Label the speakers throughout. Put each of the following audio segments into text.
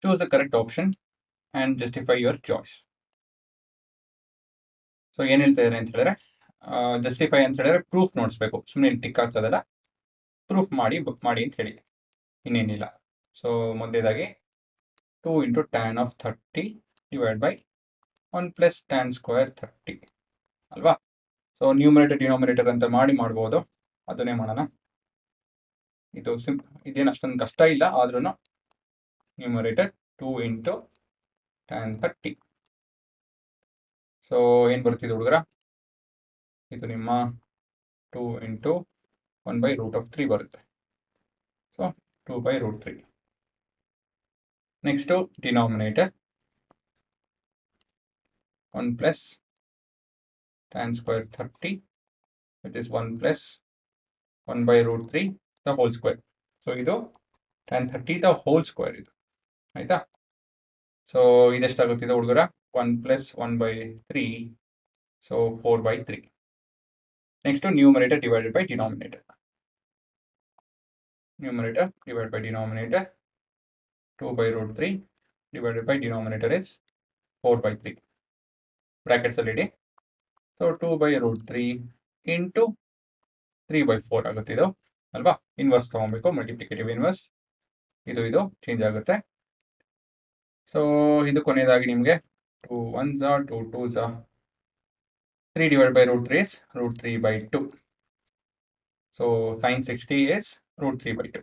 Speaker 1: Choose the correct option and justify your choice. So ಏನು ಹೇಳ್ತಾ ಇದ್ದಾರೆ ಅಂತ ಹೇಳಿದ್ರೆ, ಜಸ್ಟಿಫೈ ಅಂತ ಹೇಳಿದ್ರೆ ಪ್ರೂಫ್ ನೋಡಿಸ್ಬೇಕು, ಸುಮ್ಮನೆ ಟಿಕ್ ಆಗ್ತದಲ್ಲ, ಪ್ರೂಫ್ ಮಾಡಿ ಬುಕ್ ಮಾಡಿ ಅಂತ ಹೇಳಿ, ಇನ್ನೇನಿಲ್ಲ. ಸೊ ಮೊದಲೇದಾಗಿ 2 × tan of 30 divide by 1 + tan square 30 ಅಲ್ವಾ. ಸೊ ನ್ಯೂಮರೇಟರ್ ಡಿನಾಮಿನೇಟರ್ ಅಂತ ಮಾಡ್ಬೋದು, ಅದನ್ನೇ ಮಾಡೋಣ. ಇದು ಇದೇನು ಅಷ್ಟೊಂದು ಕಷ್ಟ ಇಲ್ಲ, ಆದ್ರೂ ನ್ಯೂಮರೇಟರ್ 2 × tan 30. ಸೊ ಏನು ಬರ್ತಿದೆ ಹುಡುಗರ, ಇದು ನಿಮ್ಮ 2 × 1/√3 ಬರುತ್ತೆ. So 2/√3. Next denominator 1 + tan square 30, which is 1 + 1/√3 the whole square. So ಇದು tan 30 the whole square ಇದು, ಆಯ್ತಾ. ಸೊ ಇದೆಷ್ಟಾಗುತ್ತಿದೆ ಹುಡುಗರ, 1 + 1/3, so 4/3. Next numerator divided by denominator. Numerator divide by denominator 2/√3 divided by denominator is 4/3. Brackets ಅಲ್ಲಿ ಇಡಿ. So 2/√3 into 3/4 ಆಗುತ್ತೆ ಇದು ಅಲ್ವಾ. Inverse ತಗೊಬೇಕು, multiplicative inverse, ಇದು ಚೇಂಜ್ ಆಗುತ್ತೆ. ಸೊ ಇದು ಕೊನೆಯದಾಗಿ ನಿಮಗೆ 2 1s 2 2s 3 divided by √3 is √3/2. So sin 60 is √3/2.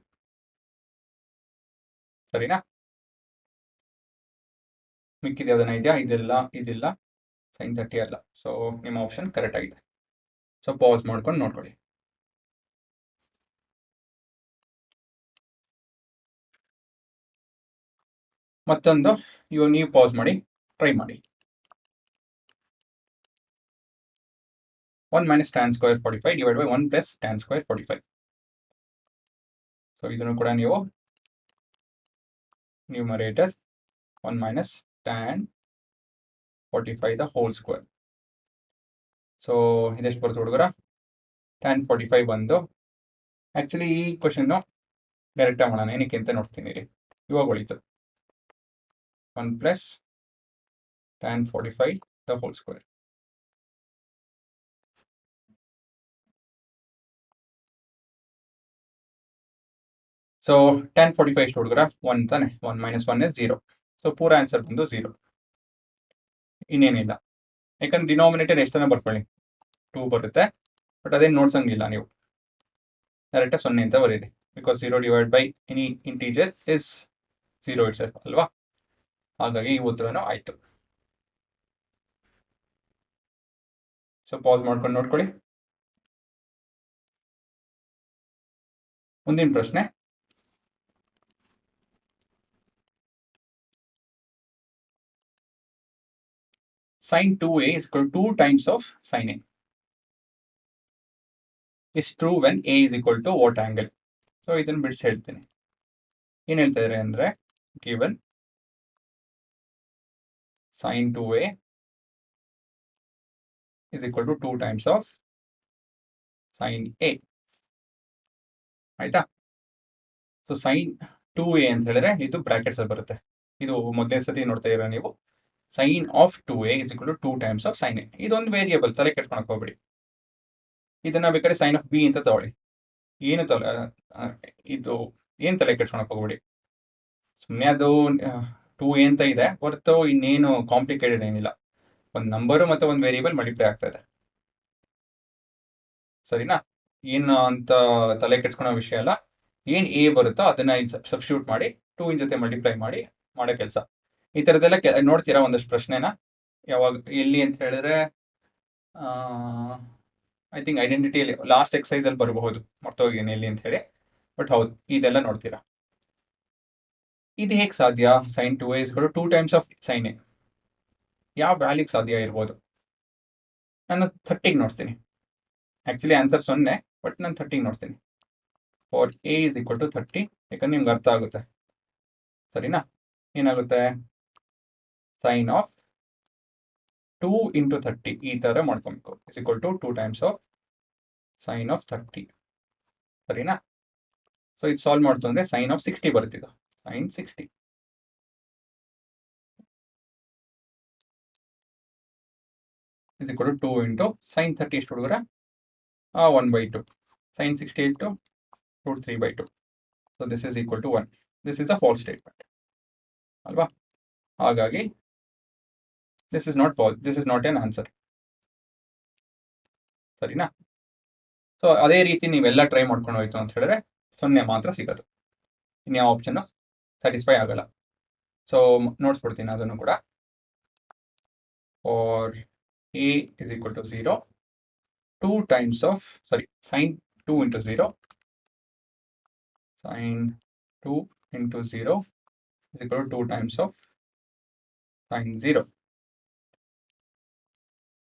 Speaker 1: ಸರಿನಾ. ಮಿಕ್ಕಿದ ಯಾವ್ದನ್ನ ಇದೆಯಾ, ಇದಿಲ್ಲ, sin 30 ಅಲ್ಲ. ಸೊ ನಿಮ್ಮ ಆಪ್ಷನ್ ಕರೆಕ್ಟ್ ಆಗಿದೆ. ಸೊ ಪಾಸ್ ಮಾಡ್ಕೊಂಡು ನೋಡ್ಕೊಳ್ಳಿ. ಮತ್ತೊಂದು ನೀವು ಪಾಸ್ ಮಾಡಿ ಟ್ರೈ ಮಾಡಿ. 1 - tan square 45 divided by 1 + tan square 45. So ಇದನ್ನು ಕೂಡ ನೀವು numerator 1 - tan 45 the whole square. So ಇದೆಷ್ಟು ಬರುತ್ತೆ ಹುಡುಗರ, tan 45 ಬಂದು, ಆ್ಯಕ್ಚುಲಿ ಈ ಕ್ವಶನ್ನು ಡೈರೆಕ್ಟಾಗಿ ಮಾಡೋಣ, ಏನಕ್ಕೆ ಅಂತ ನೋಡ್ತೀನಿ ರೀ. ಇವಾಗ ಹೊಳಿತು 1 + tan 45 the whole square. So tan 45 ಎಷ್ಟು ಹುಡುಗರ, 1 ತಾನೆ, 1 - 1 is 0. ಸೊ ಪೂರ ಆನ್ಸರ್ ಬಂದು 0, ಇನ್ನೇನಿಲ್ಲ. ಯಾಕಂದ್ರೆ ಡಿನಾಮಿನೇಟರ್ ಎಷ್ಟನ್ನ ಬರ್ಕೊಳ್ಳಿ, 2 ಬರುತ್ತೆ, ಬಟ್ ಅದೇನು ನೋಡ್ಸಂಗಿಲ್ಲ ನೀವು, ಡೈರೆಕ್ಟಾಗಿ 0 ಅಂತ ಬರೀರಿ. Because 0 divided by any integer is 0 itself ಅಲ್ವಾ. ಹಾಗಾಗಿ ಈ ಉತ್ತರನೂ ಆಯಿತು. ಸೊ ಪಾಸ್ ಮಾಡ್ಕೊಂಡು ನೋಡ್ಕೊಳ್ಳಿ. ಮುಂದಿನ ಪ್ರಶ್ನೆ, sin 2a is equal to 2 times of sin a is true when a is equal to what angle. So ಇದನ್ನು ಬಿಡಿಸಿ ಹೇಳ್ತೀನಿ. ಏನು ಹೇಳ್ತಾ ಇದ್ದಾರೆ ಅಂದರೆ, given sin 2a is equal to 2 times of sin a, ಆಯ್ತಾ. ಸೊ sin 2a ಅಂತ ಹೇಳಿದ್ರೆ ಇದು ಬ್ರಾಕೆಟ್ಸ್ ಅಲ್ಲಿ ಬರುತ್ತೆ. ಇದು ಮೊದಲನೇ ಸತಿ ನೋಡ್ತಾ ಇರೋ ನೀವು, sin of 2a is equal to 2 times of sin a. ಇದೊಂದು ವೇರಿಯೇಬಲ್, ತಲೆ ಕೆಡ್ಕೊಳಕ್ ಹೋಗ್ಬೇಡಿ. ಇದನ್ನ ಬೇಕಾದ್ರೆ sin of b ಅಂತ ತಗೊಳ್ಳಿ, ಇದು ಏನು ತಲೆ ಕೆಡ್ಸ್ಕೊಳಕ್ ಹೋಗ್ಬೇಡಿ. ಸುಮ್ಮನೆ ಅದು 2a ಅಂತ ಇದೆ ಹೊರತು ಇನ್ನೇನು ಕಾಂಪ್ಲಿಕೇಟೆಡ್ ಏನಿಲ್ಲ. ಒಂದು ನಂಬರು ಮತ್ತು ಒಂದು ವೇರಿಯೇಬಲ್ ಮಲ್ಟಿಪ್ಲೈ ಆಗ್ತಾ ಇದೆ, ಸರಿನಾ. ಏನು ಅಂತ ತಲೆ ಕೆಡ್ಸ್ಕೊಳೋ ವಿಷಯ ಅಲ್ಲ. ಏನು ಎ ಬರುತ್ತೋ ಅದನ್ನ ಇಲ್ಲಿ ಸಬ್ಸ್ಟಿಟ್ಯೂಟ್ ಮಾಡಿ 2 ಜೊತೆ ಮಲ್ಟಿಪ್ಲೈ ಮಾಡಿ ಮಾಡೋ ಕೆಲಸ. ಈ ಥರದ್ದೆಲ್ಲ ನೋಡ್ತೀರಾ ಒಂದಷ್ಟು ಪ್ರಶ್ನೆನ, ಯಾವಾಗ ಎಲ್ಲಿ ಅಂತ ಹೇಳಿದ್ರೆ ಐ ಥಿಂಕ್ ಐಡೆಂಟಿಟಿಯಲ್ಲಿ ಲಾಸ್ಟ್ ಎಕ್ಸಸೈಸಲ್ಲಿ ಬರಬಹುದು, ಮರ್ತೋಗಿದ್ದೀನಿ ಎಲ್ಲಿ ಅಂತ ಹೇಳಿ, ಬಟ್ ಹೌದು ಇದೆಲ್ಲ ನೋಡ್ತೀರಾ. ಇದು ಹೇಗೆ ಸಾಧ್ಯ, sin 2a is equal to 2 times of sin a, ಯಾವ ವ್ಯಾಲ್ಯೂಗೆ ಸಾಧ್ಯ ಇರ್ಬೋದು. ನಾನು 30ಗೆ ನೋಡ್ತೀನಿ. ಆ್ಯಕ್ಚುಲಿ ಆನ್ಸರ್ 0, ಬಟ್ ನಾನು 30ಗೆ ನೋಡ್ತೀನಿ. For a is equal to 30, ಯಾಕಂದ್ರೆ ನಿಮ್ಗೆ ಅರ್ಥ ಆಗುತ್ತೆ, ಸರಿನಾ. ಏನಾಗುತ್ತೆ, ಸೈನ್ ಆಫ್ 2 × 30 ಈ ಥರ ಮಾಡ್ಕೊಬೇಕು, is equal to 2 times of sin of 30, ಸರಿನಾ. ಸೊ ಇದು ಸಾಲ್ವ್ ಮಾಡ್ತು ಅಂದರೆ sin of 60 ಬರ್ತಿದ್ದು, sin 60. is equal to 2 into sin 30 ಎಷ್ಟು ಹುಡುಗರ 1/2 sin 60 into root 3/2. So this is equal to 1. This is a false statement ಅಲ್ವಾ? ಹಾಗಾಗಿ this is not an answer. ಸರಿನಾ? So ಅದೇ ರೀತಿ ನೀವೆಲ್ಲ ಟ್ರೈ ಮಾಡ್ಕೊಂಡು ಹೋಯ್ತು ಅಂತ ಹೇಳಿದ್ರೆ 0 ಮಾತ್ರ ಸಿಗೋದು, ಇನ್ಯಾವ ಆಪ್ಷನ್ ಸ್ಯಾಟಿಸ್ಫೈ ಆಗಲ್ಲ. ಸೊ ನೋಡ್ಸ್ಬಿಡ್ತೀನಿ ಅದನ್ನು ಕೂಡ. For a is equal to 0, 2 times of sin 2 into 0, sin 2 into 0 is equal to 2 times of sin 0.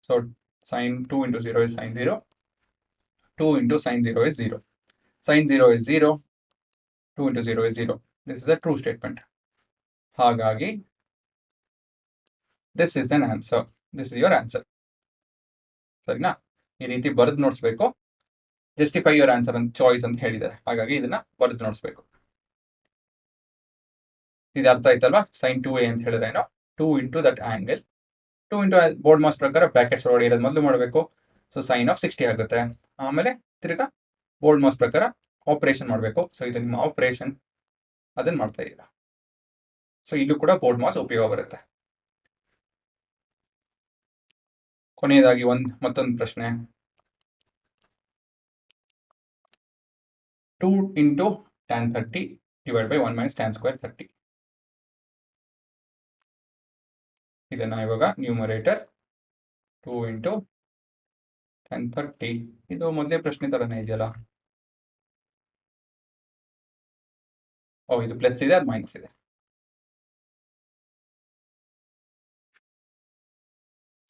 Speaker 1: So sin 2 into 0 is sin 0, 2 into sin 0 is 0. Sin 0 is 0, 2 into 0 is 0. This is a true statement. ಹಾಗಾಗಿ this is an answer. This is your answer. ಸರಿನಾ? ಈ ರೀತಿ ಬರೆದು ನೋಡಿಸ್ಬೇಕು. Justify your answer ಅಂತ choice ಅಂತ ಹೇಳಿದ್ದಾರೆ, ಹಾಗಾಗಿ ಇದನ್ನ ಬರೆದು ನೋಡಿಸ್ಬೇಕು. ಇದು ಅರ್ಥ ಆಯ್ತಲ್ವಾ? sin 2a ಅಂತ ಹೇಳಿದ್ರೆ ಏನೋ 2 into that angle, 2 into BODMAS ಪ್ರಕಾರ ಬ್ರಾಕೆಟ್ಸ್ ಒಳಗಡೆ ಇರೋದು ಮೊದಲು ಮಾಡಬೇಕು. ಸೊ sin of 60 ಆಗುತ್ತೆ. ಆಮೇಲೆ ತಿರ್ಗಾ ಬೋರ್ಡ್ ಮಾಸ್ ಪ್ರಕಾರ ಆಪರೇಷನ್ ಮಾಡಬೇಕು. ಸೊ ಇದು ನಿಮ್ಮ ಆಪರೇಷನ್, ಅದನ್ನ ಮಾಡ್ತಾ ಇದ್ದೀರಾ. ಸೊ ಇಲ್ಲೂ ಕೂಡ ಬೋರ್ಡ್ ಮಾಸ್ ಉಪಯೋಗ ಬರುತ್ತೆ. ಕೊನೆಯದಾಗಿ ಮತ್ತೊಂದು ಪ್ರಶ್ನೆ. 2 into tan 30 divided by 1 minus tan square 30. ಇದನ್ನ ಇವಾಗ ನ್ಯೂಮರೇಟರ್ 2 into tan 30, ಇದು ಮೊದಲೇ ಪ್ರಶ್ನೆ ತರನೇ ಇದೆಯಲ್ಲ. ಇದು ಪ್ಲಸ್ ಇದೆ, ಅದು ಮೈನಸ್ ಇದೆ.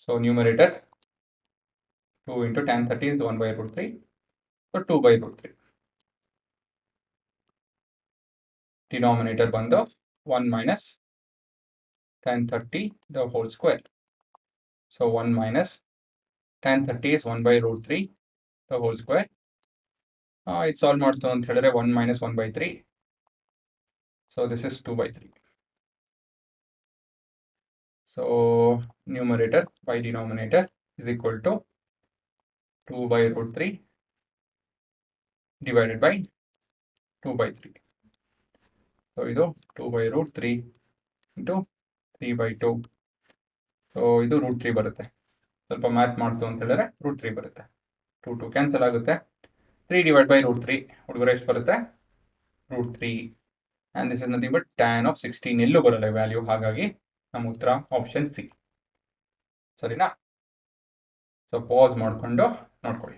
Speaker 1: So numerator 2 into tan 30 is 1 by root 3, so 2 by root 3. Denominator ಬಂದು 1 minus tan 30 the whole square. So 1 minus tan 30 is 1 by root 3 the whole square. It's solve ಮಾಡ್ತು ಅಂತ ಹೇಳಿದ್ರೆ 1 minus 1 by 3. So this is 2 by 3. So numerator by denominator is equal to 2 by root 3 divided by 2 by 3. So ಇದು 2 by root 3 into 3 by 2. So ಇದು root 3 ಬರುತ್ತೆ. ಸ್ವಲ್ಪ math ಮಾಡ್ತು ಅಂತ ಹೇಳಿದ್ರೆ ರೂಟ್ 3 ಬರುತ್ತೆ. 2 2 ಕ್ಯಾನ್ಸಲ್ ಆಗುತ್ತೆ. 3 divided by root 3 ಹುಡುಗರು ಎಷ್ಟು ಬರುತ್ತೆ? Root 3. And this is nothing but tan of 16. ಎಲ್ಲೂ ಬರಲ್ಲ ವ್ಯಾಲ್ಯೂ, ಹಾಗಾಗಿ ನಮ್ಮ ಉತ್ತರ ಆಪ್ಷನ್ ಸಿ. ಸರಿನಾ? ಸೊ ಪಾಸ್ ಮಾಡಿಕೊಂಡು ನೋಡ್ಕೊಳ್ಳಿ.